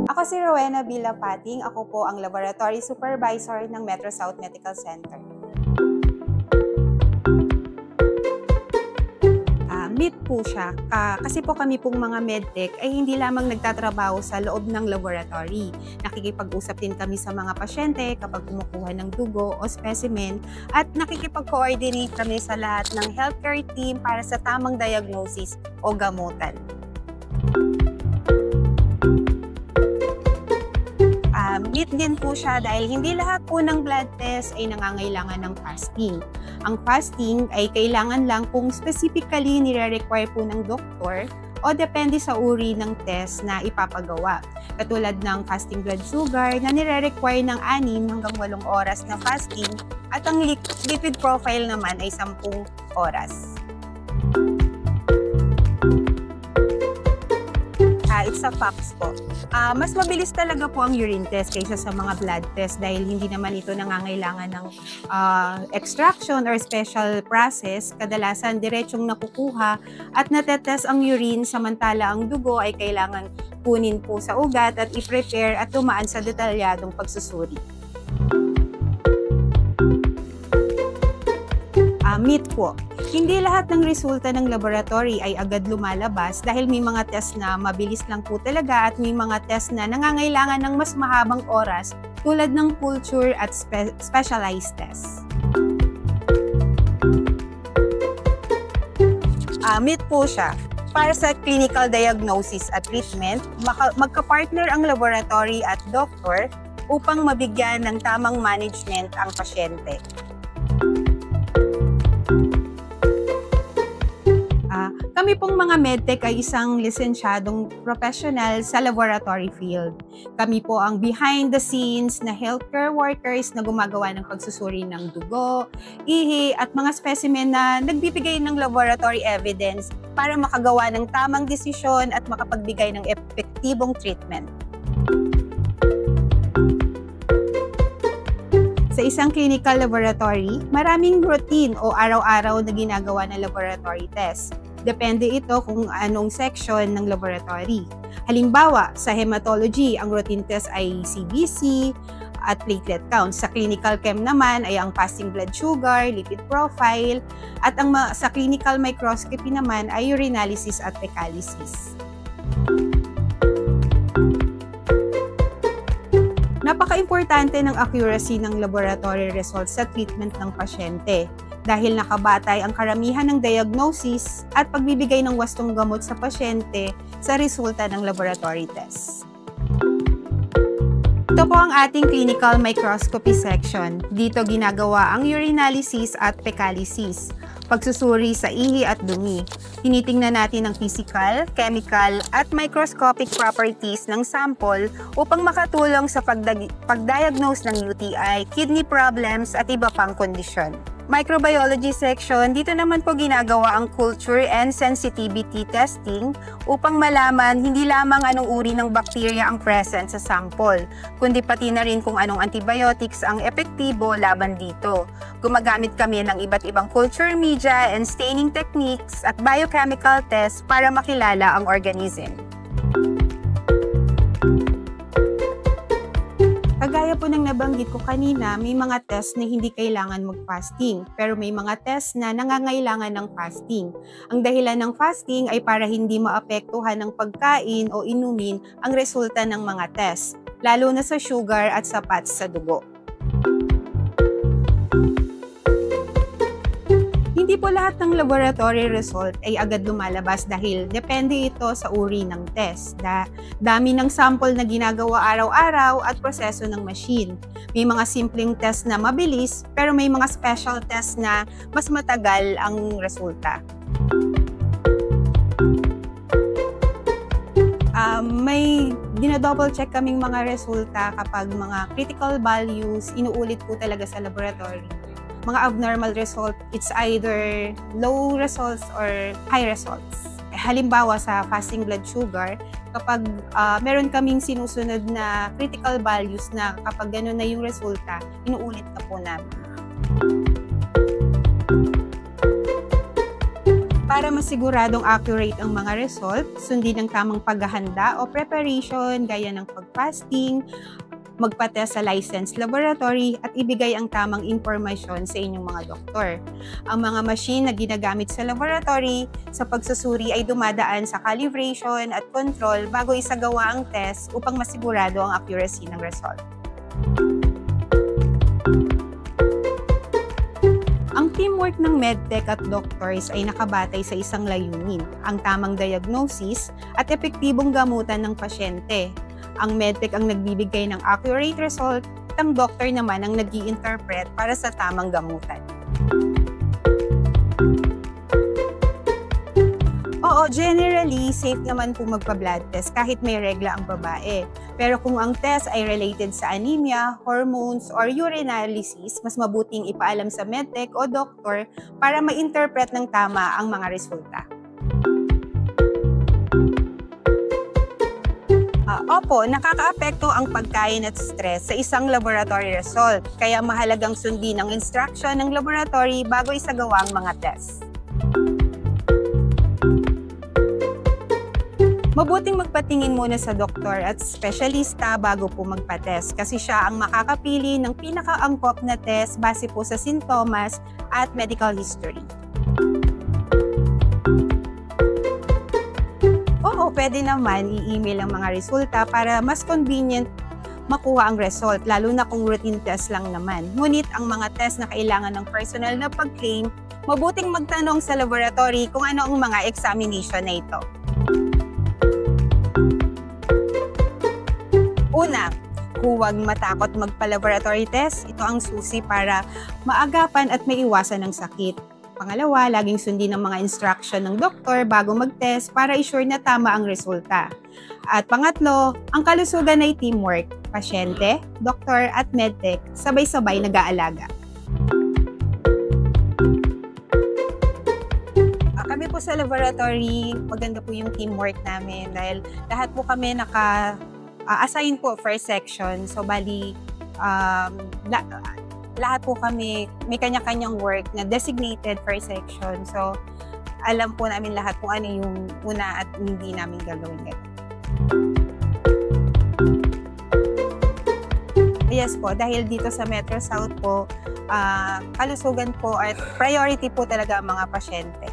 Ako si Rowena Villapating. Ako po ang Laboratory Supervisor ng Metro South Medical Center. Myth po siya. Kasi po kami pong mga medtech ay hindi lamang nagtatrabaho sa loob ng laboratory. Nakikipag-usap din kami sa mga pasyente kapag kumukuha ng dugo o specimen at nakikipag-coordinate kami sa lahat ng healthcare team para sa tamang diagnosis o gamutan. Myth din po siya dahil hindi lahat po ng blood test ay nangangailangan ng fasting. Ang fasting ay kailangan lang kung specifically nire-require po ng doktor o depende sa uri ng test na ipapagawa. Katulad ng fasting blood sugar na nire-require ng 6 hanggang 8 oras na fasting at ang lipid profile naman ay 10 oras. It's a facts po. Mas mabilis talaga po ang urine test kaysa sa mga blood test dahil hindi naman ito nangangailangan ng extraction or special process. Kadalasan diretsong nakukuha at natetest ang urine samantala ang dugo ay kailangan kunin po sa ugat at i-prepare at dumaan sa detalyadong pagsusuri. Myth po. Hindi lahat ng resulta ng laboratory ay agad lumalabas dahil may mga test na mabilis lang po talaga at may mga test na nangangailangan ng mas mahabang oras tulad ng culture at specialized tests. Myth po siya. Para sa clinical diagnosis at treatment, magka-partner ang laboratory at doctor upang mabigyan ng tamang management ang pasyente. Kami pong mga medtech ay isang lisensyadong professional sa laboratory field. Kami po ang behind the scenes na healthcare workers na gumagawa ng pagsusuri ng dugo, ihi at mga specimen na nagbibigay ng laboratory evidence para makagawa ng tamang desisyon at makapagbigay ng epektibong treatment. Sa isang clinical laboratory, maraming routine o araw-araw na ginagawa ng laboratory test. Depende ito kung anong section ng laboratory. Halimbawa, sa hematology, ang routine test ay CBC at platelet count. Sa clinical chem naman ay ang fasting blood sugar, lipid profile, at sa clinical microscopy naman ay urinalysis at fecalysis. Napaka-importante ng accuracy ng laboratory results sa treatment ng pasyente dahil nakabatay ang karamihan ng diagnosis at pagbibigay ng wastong gamot sa pasyente sa resulta ng laboratory test. Ito po ang ating clinical microscopy section. Dito ginagawa ang urinalysis at fecalysis, pagsusuri sa ihi at dumi. Tinitingnan natin ang physical, chemical, at microscopic properties ng sample upang makatulong sa pagdiagnose ng UTI, kidney problems, at iba pang kondisyon. Microbiology section, dito naman po ginagawa ang culture and sensitivity testing upang malaman hindi lamang anong uri ng bacteria ang present sa sample, kundi pati na rin kung anong antibiotics ang epektibo laban dito. Gumagamit kami ng iba't ibang culture media and staining techniques at biochemical tests para makilala ang organism. Kagaya po ng nabanggit ko kanina, may mga test na hindi kailangan mag-fasting, pero may mga test na nangangailangan ng fasting. Ang dahilan ng fasting ay para hindi maapektuhan ng pagkain o inumin ang resulta ng mga test, lalo na sa sugar at sa fats sa dugo. Hindi po lahat ng laboratory result ay agad lumalabas dahil depende ito sa uri ng test, dami ng sample na ginagawa araw-araw at proseso ng machine. May mga simpleng test na mabilis pero may mga special test na mas matagal ang resulta. May dinodouble check kaming mga resulta kapag mga critical values inuulit po talaga sa laboratory. Mga abnormal result, it's either low results or high results. Halimbawa sa fasting blood sugar, kapag meron kaming sinusunod na critical values na kapag gano'n na yung resulta, inuulit na po namin. Para masiguradong accurate ang mga result, sundin ang tamang paghahanda o preparation gaya ng pag-fasting, magpa-test sa licensed laboratory at ibigay ang tamang impormasyon sa inyong mga doktor. Ang mga machine na ginagamit sa laboratory sa pagsusuri ay dumadaan sa calibration at control bago isagawa ang test upang masigurado ang accuracy ng result. Ang teamwork ng medtech at doctors ay nakabatay sa isang layunin, ang tamang diagnosis at epektibong gamutan ng pasyente. Ang medtech ang nagbibigay ng accurate result at ang doctor naman ang nag-i-interpret para sa tamang gamutan. Oo, generally, safe naman po magpa-blood test kahit may regla ang babae. Pero kung ang test ay related sa anemia, hormones, or urinalysis, mas mabuting ipaalam sa medtech o doktor para ma-interpret ng tama ang mga resulta. Opo, nakakaapekto ang pagkain at stress sa isang laboratory result, kaya mahalagang sundin ang instruction ng laboratory bago isagawa ang mga test. Mabuting magpatingin muna sa doktor at espesyalista bago po magpa-test kasi siya ang makakapili ng pinakaangkop na test base po sa sintomas at medical history. Oo, pwede naman i-email ang mga resulta para mas convenient makuha ang result, lalo na kung routine test lang naman. Ngunit ang mga test na kailangan ng personal na pag-claim, mabuting magtanong sa laboratory kung ano ang mga examination na ito. Una, huwag matakot magpa-laboratory test. Ito ang susi para maagapan at maiwasan ng sakit. Pangalawa, laging sundin ang mga instruction ng doktor bago mag-test para i-sure na tama ang resulta. At pangatlo, ang kalusugan ay teamwork. Pasyente, doktor at medtech sabay-sabay nag-aalaga. Kami po sa laboratory, maganda po yung teamwork namin dahil lahat po kami assign po first section. So, bali, lahat po kami may kanya-kanyang work na designated first section. So, alam po namin lahat kung ano yung una at hindi namin gagawin. Yes po, dahil dito sa Metro South po, kalusugan po at priority po talaga ang mga pasyente.